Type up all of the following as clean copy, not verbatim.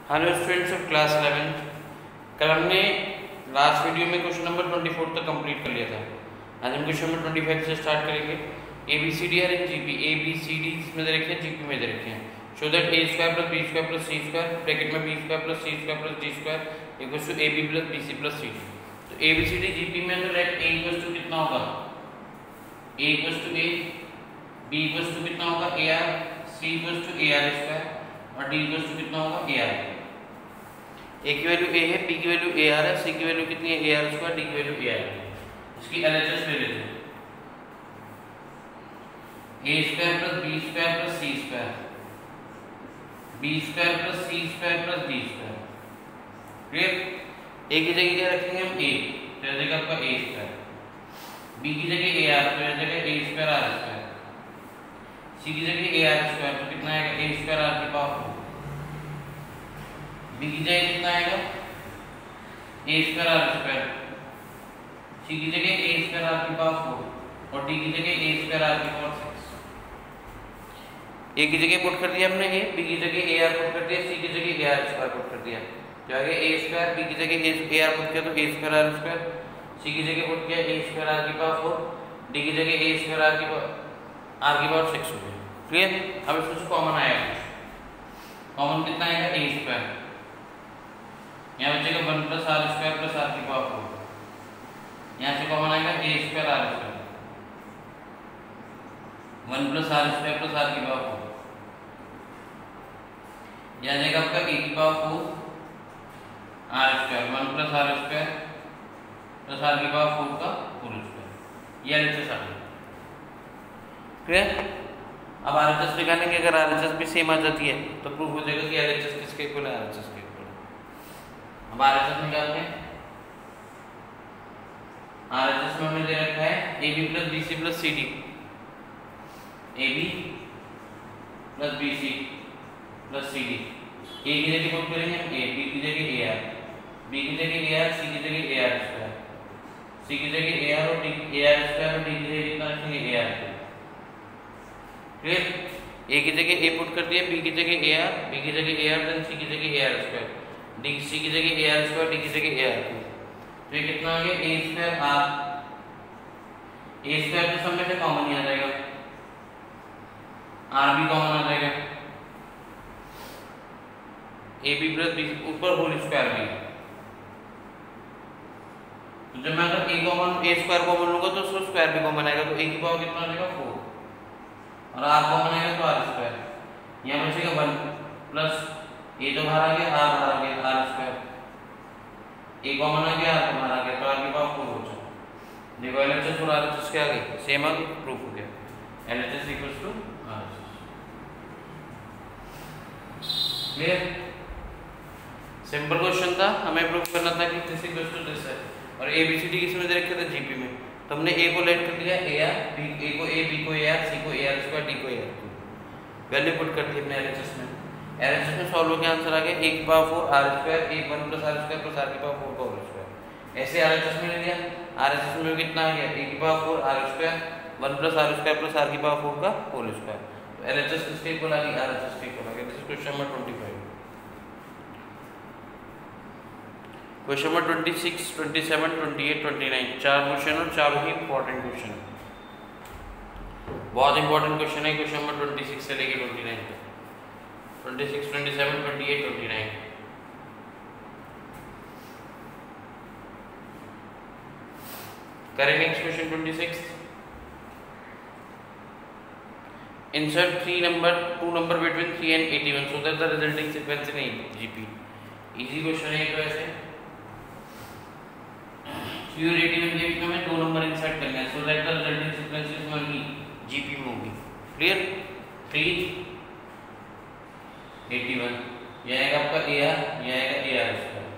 Hello students of class 11। कल हमने last video में क्वेश्चन नंबर 24 तक कंप्लीट कर लिया था। आज हम क्वेश्चन नंबर 25 से स्टार्ट करेंगे। A B C D are in GP, A B C D इसमें दे रखे हैं, जीपी में दे रखे हैं। Show that A square plus B square plus C square bracket में B square plus C square plus D square equals to A B plus B C plus C D. तो A B C D GP में तो let A equals to कितना होगा, A equals to A, B equals to कितना होगा A R, C equals to A R square और D equals to कितना होगा ए आर। ए की वैल्यू ए है, बी की वैल्यू ए आर है, सी की वैल्यू कितनी है ए आर स्क्वायर, डी की वैल्यू ए आर है। इसकी एलएचएस ले लेते हैं। A square plus B square plus C square, B square plus C square plus D square. Clear? A की जगह क्या रखेंगे हम ए, तो यह जगह आपका ए स्क्वायर, बी की जगह ए आर, तो यह जगह ए स्क्वायर आर स्क्वायर, सी की जगह ए आर स्क्वायर, तो कितना आएगा ए स्क्वायर आर की पावर 4, बी की जगह कितना आएगा ए स्क्वायर आर स्क्वायर, सी की जगह ए स्क्वायर आर की पावर 4 और डी की जगह ए स्क्वायर आर की पावर 6। ए की जगह पुट कर दिया हमने ए, बी की जगह ए आर पुट कर दिया, सी की जगह ए आर स्क्वायर पुट कर दिया। जो आगे ए स्क्वायर, बी की जगह ए आर पुट किया तो ए स्क्वायर आर स्क्वायर, सी की जगह पुट किया ए स्क्वायर आर की पावर 4, डी की जगह ए स्क्वायर आर की पावर 6 हो गया। क्लियर? अब इसमें से कॉमन आएगा, कॉमन कितना आएगा ए स्क्वायर, यहाँ बचेगा 1 plus R square plus R की पावर 4, यहाँ से कॉमन आएगा A square R square, 1 plus R square plus R की पावर 4, यहाँ जाएगा आपका ए की power 4 R square, 1 plus R square plus R की पावर 4 का होल स्क्वायर। ये एलएचएस आ गया। क्लियर? अब आरएचएस निकालेंगे। अगर आरएचएस भी सेम आ जाती है तो प्रूफ हो जाएगा कि एलएचएस किसके इक्वल है, आरएचएस के इक्वल है। अब आरएचएस निकालते हैं। आरएचएस में हमने दे रखा है A B plus B C plus C D, A B plus B C plus C D. A की जगह पुट करेंगे हम ए, बी की जगह ए आर, बी की जगह ए आर, सी की जगह ए आर स्क्वायर, सी की जगह ए आर और डी ए आर स्क्वायर और डी की जगह कितना रखेंगे ए आर। क्लियर? ए की जगह ए पुट कर दिया, बी की जगह ए आर, बी की जगह ए आर, देन सी की जगह A R square, D C की जगह ए आर स्क्वायर, डी की जगह ए आर। तो ये कितना आ गया ए स्क्वायर आर, ए स्क्वायर तो सब में से कॉमन ही आ जाएगा, आर भी कॉमन आ जाएगा, ए बी प्लस बी ऊपर होल स्क्वायर भी। तो जब मैं अगर ए कॉमन ए स्क्वायर कॉमन लूंगा तो उसका स्क्वायर भी कॉमन आएगा, तो ए की पावर कितना आ जाएगा 4 और आर कॉमन आएगा तो आर स्क्वायर। यहाँ बचेगा 1 प्लस ए तो बाहर आ गया, आर बाहर आ गया, आर स्क्वायर, ए कॉमन आ गया, आर बाहर आ गया, तो आर की पावर 4 हो जाएगा। देखो एलएचएस और आरएचएस क्या आ गई, सेम आ गई, प्रूफ हो गया LHS equals to RHS. Clear? Simple question था, हमें प्रूफ करना था कि दिस इक्वल्स टू दिस है और एबीसीडी किसमें दे रखे थे जीपी में। तो हमने ए को लेट कर दिया ए आर, बी ए को ए, बी को ए आर, सी को ए आर स्क्वायर, डी को ए आर, वैल्यू पुट कर दी हमने एलएचएस में। एलएचएस में सॉल्व होकर आंसर आ गया ए की power 4 R square, A 1 plus R square plus R की पावर 4 का होल स्क्वायर। ऐसे आरएचएस में ले लिया, आरएचएस में कितना आ गया ए की power 4 R square, 1 plus R square plus R की पावर 4 का होल स्क्वायर। तो एलएचएस किसके इक्वल आ गई, आरएचएस के इक्वल आ गया। This is question number 25। Question number 26, 27, 28, 29 चार क्वेश्चन और चारों ही इंपॉर्टेंट क्वेश्चन है, बहुत इंपॉर्टेंट क्वेश्चन है। क्वेश्चन नंबर 26 से लेके 29 तक, 26, 27, 28, 29। करें next question 26। Insert 2 number between 3 and 81 so that the resulting sequence in GP। Easy question है तो ऐसे 3 और 81 के बीच में 2 नंबर इंसर्ट करना है so that the resulting sequence is only GP में होगी। क्लियर? 3 81 ये आएगा आपका AR, ये आएगा AR square.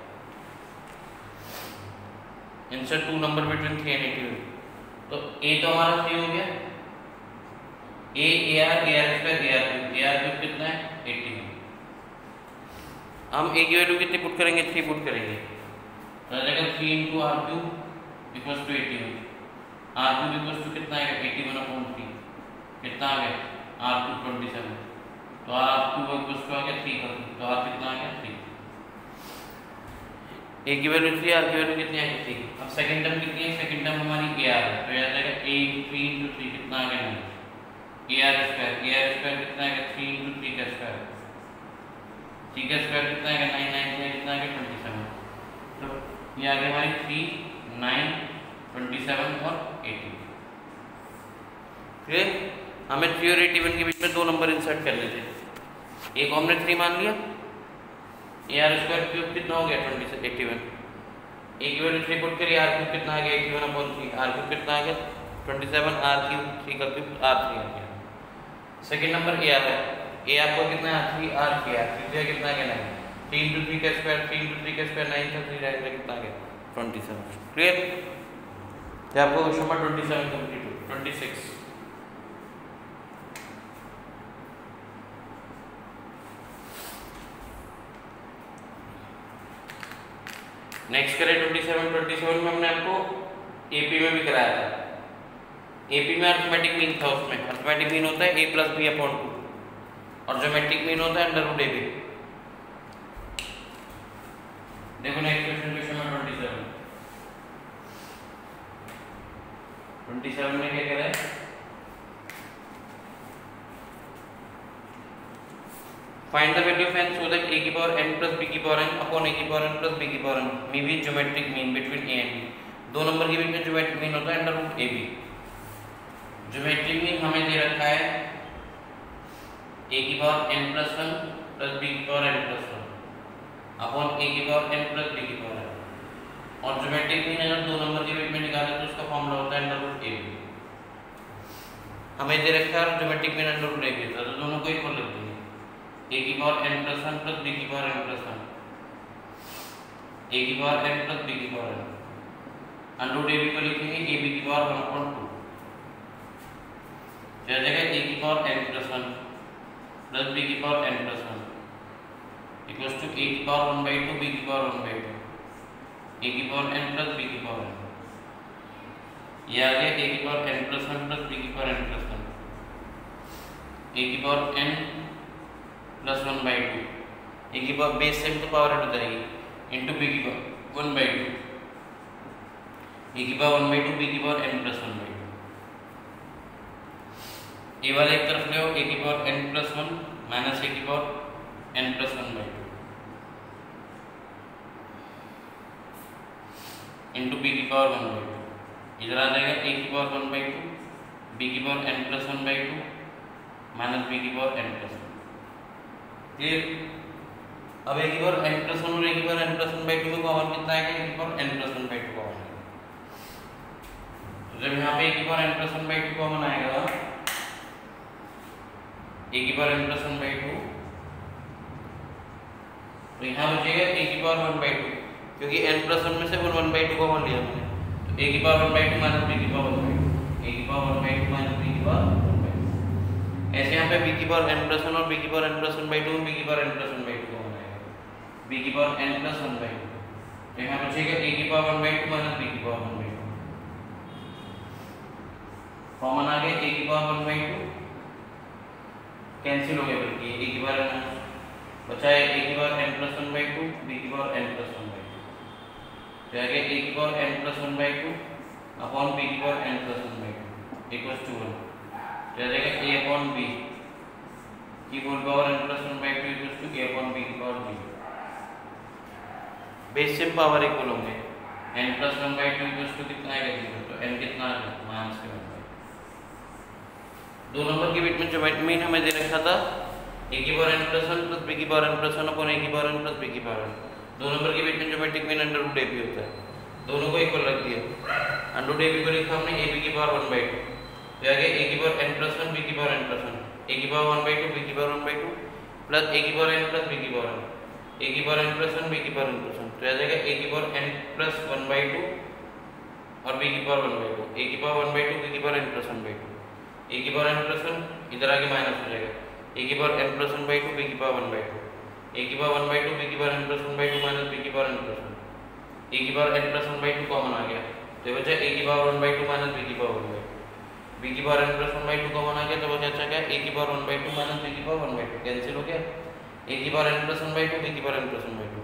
Insert 2 number between 3 and 81, तो A तो हमारा 3 हो गया, A AR AR square AR cube कितना है 81। हम A की वैल्यू कितनी पुट करेंगे, 3 पुट करेंगे, तो आ जाएगा 3 into R cube equals to 81, R cube equals to कितना आएगा 81/3, कितना आ गया R क्यूब 27, तो R क्यूब इक्वल्स टू आ गया 3 का, तो R कितना आ गया 3। ए की वैल्यू 3, आर की वैल्यू कितनी है 3। अब सेकंड टर्म कितनी है, सेकंड टर्म हमारी ए आर है, तो याद आएगा ए 3 इंटू 3 कितना आ गया 9, ए आर स्क्वायर कितना आएगा 3 इंटू 3 का स्क्वायर, 3 का स्क्वायर कितना आएगा 9, 9 से कितना आ गया 27, तो ये आ गया हमारी 3, 9, 27 और 18। फिर हमें 3 और 81 के बीच में 2 नंबर इंसर्ट करने थे, एक हमने 3 मान लिया, ए आर स्क्वायर क्यूब कितना हो गया 81, ए की वैल्यू 3 पुट करिए, आर क्यूब कितना आ गया 81/3, आर क्यूब कितना आ गया 27, आर क्यूब 3 का क्यूब आर 3 आ गया। सेकंड नंबर ए आर है, ए आपको कितना है 3, आर कितना आ गया 9, 3 इंटू 3 का स्क्वायर, 3 इंटू 3 का स्क्वायर 9 था, 3 रहेगा कितना आ गया 27। क्लियर, तो आपको क्वेश्चन नंबर 27 कंप्लीट हो। 26 नेक्स्ट करें 27 में हमने आपको एपी में भी कराया था। एपी में अर्थमेटिक मीन था, उसमें अर्थमेटिक मीन होता है a प्लस बी अपॉन 2 और ज्योमेट्रिक मीन होता है अंडर रूट ए बी। देखो नेक्स्ट क्वेश्चन में 27 में क्या कह रहा है, find the value of n so that a की पावर n प्लस b की पावर n अपॉन a की पावर n प्लस b की power n may be geometric mean between a and b। दो नंबर के बीच में geometric mean होता है under root A B. Geometric mean हमें दे रखा है a की power n plus 1 plus b की power n plus 1 upon a की पावर n प्लस b की पावर n, और ज्योमेट्रिक मीन अगर दो नंबर के बीच में निकाले तो उसका फॉर्मूला होता है अंडर रूट ए बी। हमें दे रखा है geometric mean under root A B, तो दोनों को इक्वल रख देंगे, a की power n plus 1 plus b की पावर n प्लस 1, a की पावर n प्लस b की power n, under root A B को लिखेंगे a b की पावर 1/2, तो आ जाएगा a की power n plus 1 plus b की power n plus 1 equals to a की पावर 1/2 b की पावर 1/2, a की पावर n प्लस b की पावर n, ये आ गया a की power n plus 1 plus b की पावर n प्लस 1, a की पावर n प्लस 1/2, ए की पावर बेस सेम तो पावर हट जाएगी इंटू बी की पावर 1/2, ए की पावर 1/2 बी की पावर n प्लस 1/2। ए वाले एक तरफ ले आओ, ए की power n plus 1 minus A की power n plus 1/2 into B की पावर 1/2, इधर आ जाएगा ए की पावर 1/2 बी की power n plus 1/2 minus B की पावर n प्लस 1। क्लियर, अब a की पावर n प्लस 1 और a की पावर n प्लस 1/2 में कॉमन कितना आएगा, a की पावर n प्लस 1/2 कॉमन आएगा, तो जब यहाँ पे a की पावर n प्लस 1/2 कॉमन आएगा, a की पावर n प्लस 1/2, तो यहाँ बचेगा a की पावर 1/2, क्योंकि n प्लस 1 में से 1/2 कॉमन लिया हमने, तो a की पावर 1/2 माइनस b की पावर 1/2, a की पावर 1/2 माइनस b की पावर 1/2। ऐसे यहाँ पे b की पावर n प्लस 1 और b की पावर n प्लस 1/2 में b की पावर n प्लस 1/2 कॉमन आएगा, b की पावर n प्लस 1/2, तो यहाँ बचेगा a की पावर 1/2 माइनस b की पावर 1/2, कॉमन आ गया a की पावर 1/2 कैंसिल हो गया, बल्कि a की पावर बचा है a की पावर n प्लस 1/2 b की पावर n प्लस 1/2, तो आ गया a की power n plus 1/2 upon b की power n plus 1/2 equals to 1, तो आ जाएगा a अपॉन b की whole power n plus 1/2 equals to a upon b की पावर b। बेस से पावर इक्वल होंगे, n प्लस 1/2 इक्वल्स टू कितना आएगा 0, तो n कितना आ गया माइनस के 1/2। दो नंबर के बीच में ज्योमेट्रिक मीन हमें दे रखा था a की power n plus 1 plus b की power n plus 1 upon a की पावर n प्लस b की पावर 1। दो नंबर के बीच में geometric mean under root ab होता है, दोनों को इक्वल रख दिया, अंडर रूट ab को लिखा हमने ab की पावर 1/2, तो आ गया a की पावर n प्लस 1 b की पावर n प्लस 1, a की पावर 1/2 b की पावर 1/2 प्लस a की पावर n प्लस b की पावर 1, a की पावर n प्लस 1 b की पावर n प्लस 1, तो आ जाएगा a की पावर n प्लस 1/2 और b की पावर 1/2, a की पावर 1/2 b की पावर n प्लस 1/2, a की पावर n प्लस 1 इधर आके माइनस हो जाएगा, a की पावर n प्लस 1/2 b की पावर 1/2, a की पावर 1/2 b की power n plus 1/2 minus b की पावर n प्लस 1, a की पावर n प्लस 1/2 कॉमन आ गया, तो बचा a की पावर 1/2 माइनस b की पावर 1/2, b की पावर n प्लस 1/2 कॉमन आ गया, तो बचा क्या a की पावर 1/2 माइनस b की पावर 1/2 कैंसिल हो गया, a की पावर n प्लस 1/2 b की पावर n प्लस 1/2,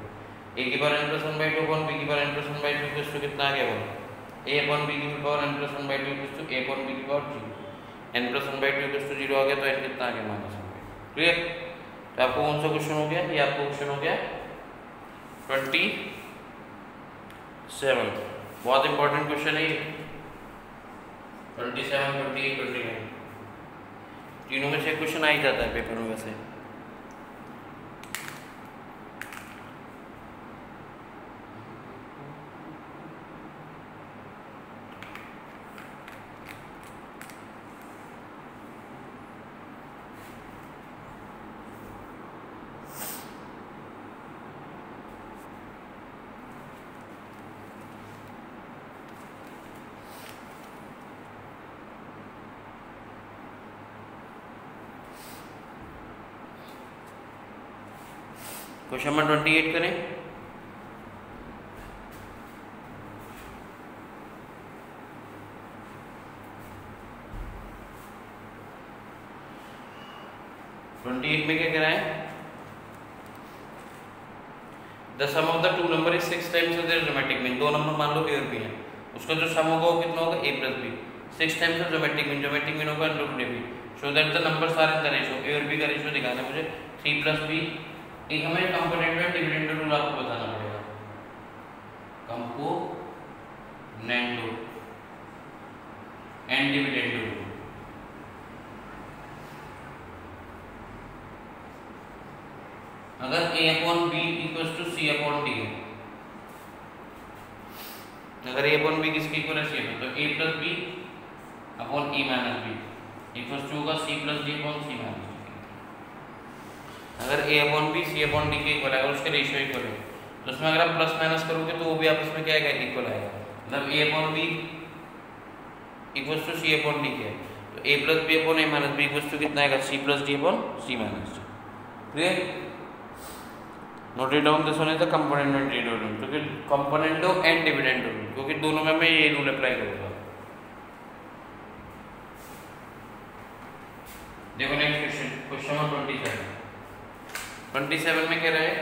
ए की power n plus 1 by 2 upon B की power n plus 1 by 2 equals to कितना आ गया बोलो, a अपॉन b की power n plus 1 by 2 equals to a upon b की power 0, n plus 1 by 2 equals to 0 आ गया तो n कितना आ गया माइनस 1। क्लियर? तो आपको कौन सा क्वेश्चन हो गया? ये आपको क्वेश्चन हो गया 27। बहुत इंपॉर्टेंट क्वेश्चन है ये 27, 28, 29 तीनों में से क्वेश्चन आ ही जाता है पेपर में वैसे। क्वेश्चन नंबर 28 करें। में क्या कह रहा है? The sum of the two number is 6 times of their geometric mean. दो नंबर मान लो ए और बी है, उसका जो सम होगा वो कितना होगा? a plus B. 6 times of geometric mean होगा √ab। So that the numbers are in the ratio. A और बी का रेशियो दिखाना है मुझे 3 प्लस बी। एक हमें कंपोनेंट में डिविडेंड रूल आपको बताना पड़ेगा। Component and dividend rule. अगर a upon b equals to c upon d है, अगर a अपॉन b किसके इक्वल है? c है, तो a plus b upon e minus b equals to होगा c plus d upon c minus d। अगर a upon b c upon d के equal है और उसके रेशियो इक्वल है, तो उसमें अगर आप प्लस माइनस करोगे तो वो भी आपस में क्या आएगा? इक्वल आएगा। मतलब a upon b equals to c upon d के, तो a plus b upon a minus b equals to कितना आएगा? c plus d upon c minus d। Clear? Note it down, this one is the component and dividend rule, क्योंकि componendo and dividend rule, क्योंकि दोनों में मैं ये rule apply करूंगा। देखो नेक्स्ट क्वेश्चन, क्वेश्चन नंबर 27 में कह रहा है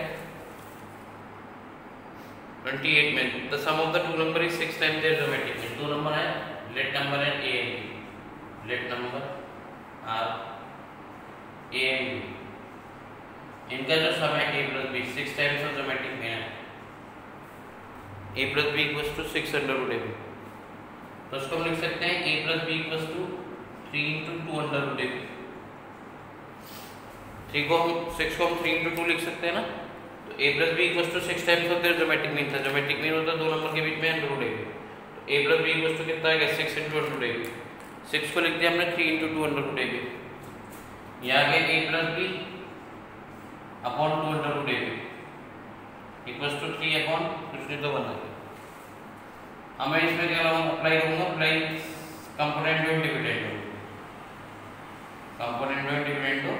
28 में the sum of the two number is 6 times their geometric mean. दो नंबर है, लेट नंबर है a and b, let number are a and b, इनका जो सम है a plus b 6 times of geometric mean है a plus b equals to 6 under root ab। तो उसको हम लिख सकते हैं a plus b equals to 3 into 2 under root ab। 6 को हम 3 इंटू 2 लिख सकते हैं ना। तो a plus b equals to 6 times of their geometric mean था। ज्योमेट्रिक मीन होता है दो नंबर के बीच में अंडर रूट ab। तो a plus b equals to कितना आएगा? 6 इंटू अंडर रूट ab। 6 को लिख दिया हमने 3 इंटू 2 अंडर रूट ab। यहाँ आ गया a plus b upon 2 under root ab equals to 3 upon कुछ नहीं तो 1 आ गया। अब मैं इसमें क्या अप्लाई करूंगा? Apply component and dividend rule. Component and dividend rule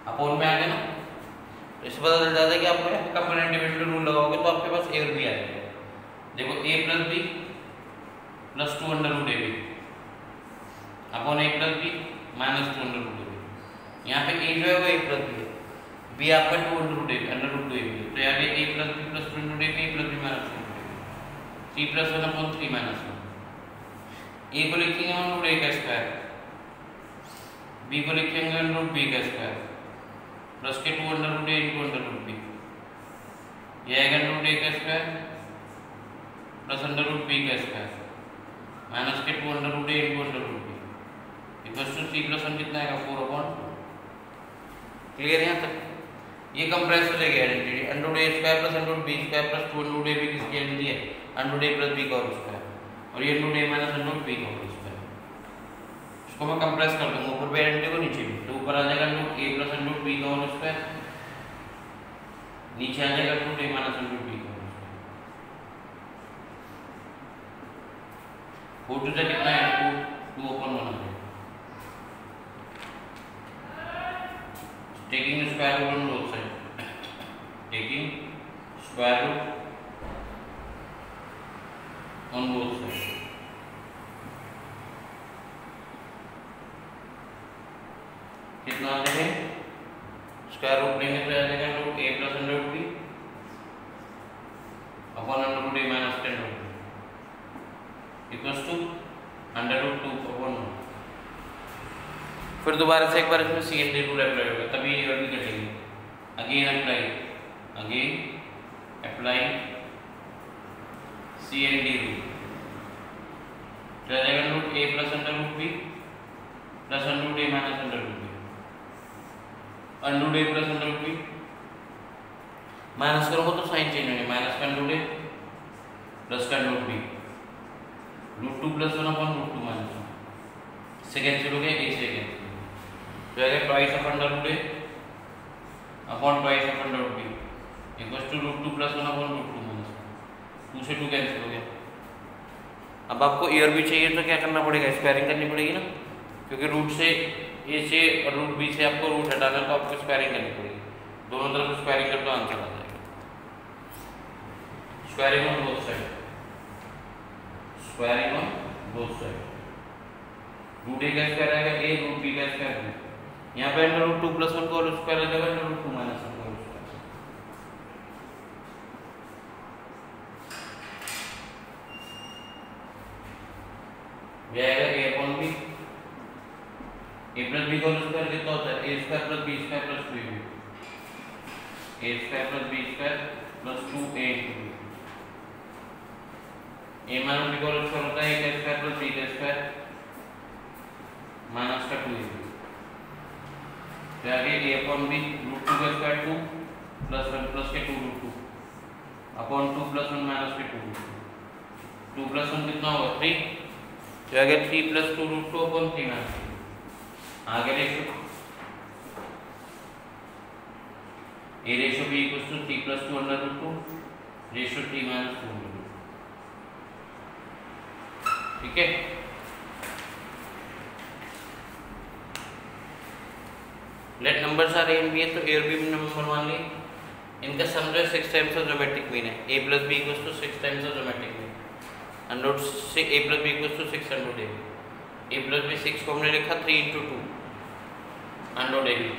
upon में आ गया ना, तो इससे पता चल जाता है कि आप कंपोनेंट डिविडेंड रूल लगाओगे तो आपके पास a और b आ जाएगा। देखो a plus b plus 2 under root ab upon a plus b minus 2 under root ab। यहाँ पे a जो है वो a प्लस b है, b आपका 2 अंडर रूट ab है, तो यहाँ पे a plus b plus 2 under root ab, a plus b minus 2 under root ab, 3 plus 1 upon 3 minus 1। a को लिखेंगे हम रूट a का स्क्वायर, b को लिखेंगे हम रूट b का स्क्वायर प्लस के 2 under root a into under root b। ये आएगा रूट a का square plus under root b का स्क्वायर माइनस के 2 under root a into under root b equals to 3 plus 1 कितना आएगा? 4 अपॉन 2। क्लियर है यहाँ तक? ये कंप्रेस हो जाएगी identity. Under root a square plus under root b square plus 2 under root a b किसकी आइडेंटिटी है? Under root a plus b का होल स्क्वायर, और ये under root a minus under root b का whole square. इसको मैं compress कर दूंगा, ऊपर भी आइडेंटिटी को नीचे भी, तो ऊपर आ जाएगा under root a plus under root b का होल स्क्वायर, नीचे आ जाएगा under root a minus under root b का होल स्क्वायर। 4 टू जा कितना है? 2 अपॉन 1 आ जाएगा। Taking square root on both sides, taking square root on both sides, कितना आ जाएगा? स्क्वायर रूट लेंगे तो आ जाएगा root a plus under root b upon under root A minus 10 root equals to under root 2 upon 1। फिर दोबारा से एक बार इसमें C N D rule apply होगा, तभी ये और भी कटेगी। Again apply C N D rule, under root A plus under root B plus under root A minus under root B, under root A plus under root B minus करोगे तो sign change होंगे, minus का under root ए plus का under root b, root 2 plus 1 upon root 2 minus 1, से cancel हो गया, ए से cancel तो आगे twice of under root A upon twice of under root B equals to root 2 plus 1 upon root 2 minus 1, 2 से 2 cancel हो गया। अब आपको ईयर भी चाहिए तो क्या करना पड़ेगा, स्क्वायरिंग करनी पड़ेगी ना, क्योंकि रूट से ए से और रूट बी से आपको रूट हटाना तो आपको स्क्वायरिंग करनी पड़ेगी, दोनों तरफ स्क्वायरिंग कर तो आंसर आ जाएगा। Squaring on both side, squaring on both side, root A का स्क्वायर आएगा ए, रूट बी का स्क्वायर बी, यहाँ पे अंडर रूट 2 प्लस 1 का होल स्क्वायर आ जाएगा अंडर रूट 2 माइनस 1 का होल स्क्वायर। ये आएगा A upon B, A plus B का होल स्क्वायर कितना होता है, A square plus B square plus 2ab, A square plus B square plus 2a into B, A minus B का whole square होता है A का स्क्वायर प्लस बी का square minus का 2ab, तो आगे ए अपॉन बी रूट 2 का square 2 plus 1 plus के 2 रूट 2 अपॉन 2 प्लस 1 माइनस के 2 रूट 2 प्लस 1 कितना होगा 3, तो आगे 3 प्लस 2 रूट 2 अपॉन 3 माइनस, आगे ratio a ratio b equals to 3 plus 2 under root 2 ratio 3 minus 2 under root, ठीक है। Let numbers are a and b है तो ए और बी नंबर मान लिए, इनका सम जो है 6 टाइम्स ऑफ ज्योमेट्रिक मीन है, A plus B equals to 6 times of geometric mean, under root से A plus B equals to 6 under root A plus B 6 को हमने लिखा 3 into 2 under root A B,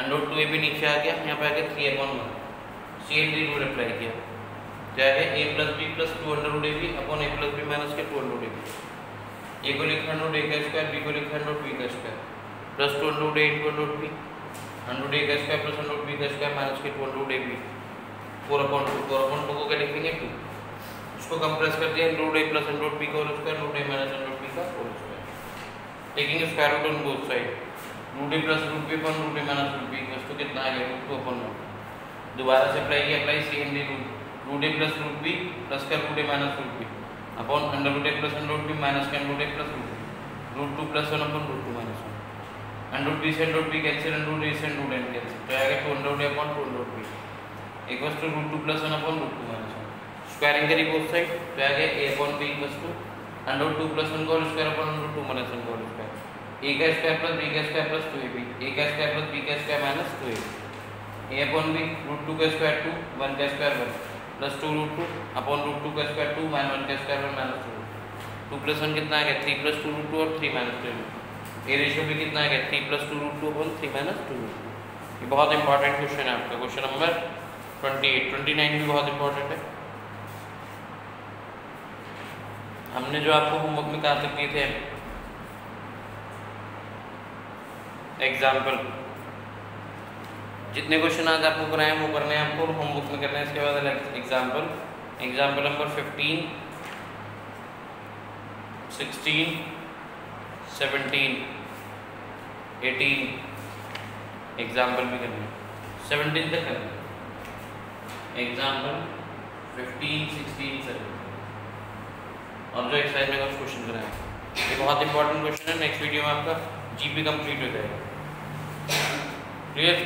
under root 2 A B नीचे आ गया, यहाँ पे आ गया 3 upon 1, C N D rule apply किया, क्या है A plus B plus 2 under root A B upon A plus B minus के 2 अंडर रूट ए बी, ए को लिखा अंडर रूट ए का स्क्वायर, बी को लिखा अंडर रूट बी का square plus 2 under root A into under root B, under root A का square plus under root B का square minus के 2 under root A B, 4 upon 2 को क्या लिखेंगे 2, इसको कंप्रेस कर दिया अंडर रूट ए प्लस अंडर रूट बी का whole square root A minus under root B का whole square, taking square root on both side, root A plus root B upon root A minus root B equals to कितना आ गया root 2 upon 1, दोबारा से apply C N D rule, root ए plus root B plus का root A minus root B upon under root A plus under root B minus का under root ए plus root 2 plus 1 upon root 2 minus 1, under root B से under root B cancel, under root A से under root N cancel, तो आएगा 2 under root A upon 2 under root B equals to root 2 plus 1 upon root 2 minus 1, squaring करी both side, तो आएगा A upon B equals to under root 2 plus 1 का whole square upon under root 2 minus 1 का whole square, A का square plus B का square plus 2ab, ए का square plus B का square minus 2ab, a upon b root 2 का square 2 1 का square 1 plus 2 root 2 upon root 2 का square 2 minus 1 का square 1 minus 2 plus 1 कितना आ गया 3 प्लस 2 रूट 2 और 3 माइनस 2, ए रेशियो भी कितना आ गया 3 plus 2 root 2 upon 3 minus 2 root 2। ये बहुत इंपॉर्टेंट क्वेश्चन है आपका, क्वेश्चन नंबर 28, 29 भी बहुत इंपॉर्टेंट है। हमने जो आपको होमवर्क में कहा तक किए थे एग्जाम्पल, जितने क्वेश्चन आज आपको कराए हैं वो करने हैं आपको, होमवर्क में करना है, इसके बाद एग्जाम्पल, एग्जाम्पल नंबर 15, 16, 17, 18 एग्जाम्पल भी करना है, 17 तक करना है, एग्जाम्पल 15, 16, 17 और जो एक्सरसाइज में कुछ क्वेश्चन कराए, ये बहुत इंपॉर्टेंट क्वेश्चन है, नेक्स्ट वीडियो में आपका जीपी कंप्लीट हो जाएगा, क्लियर।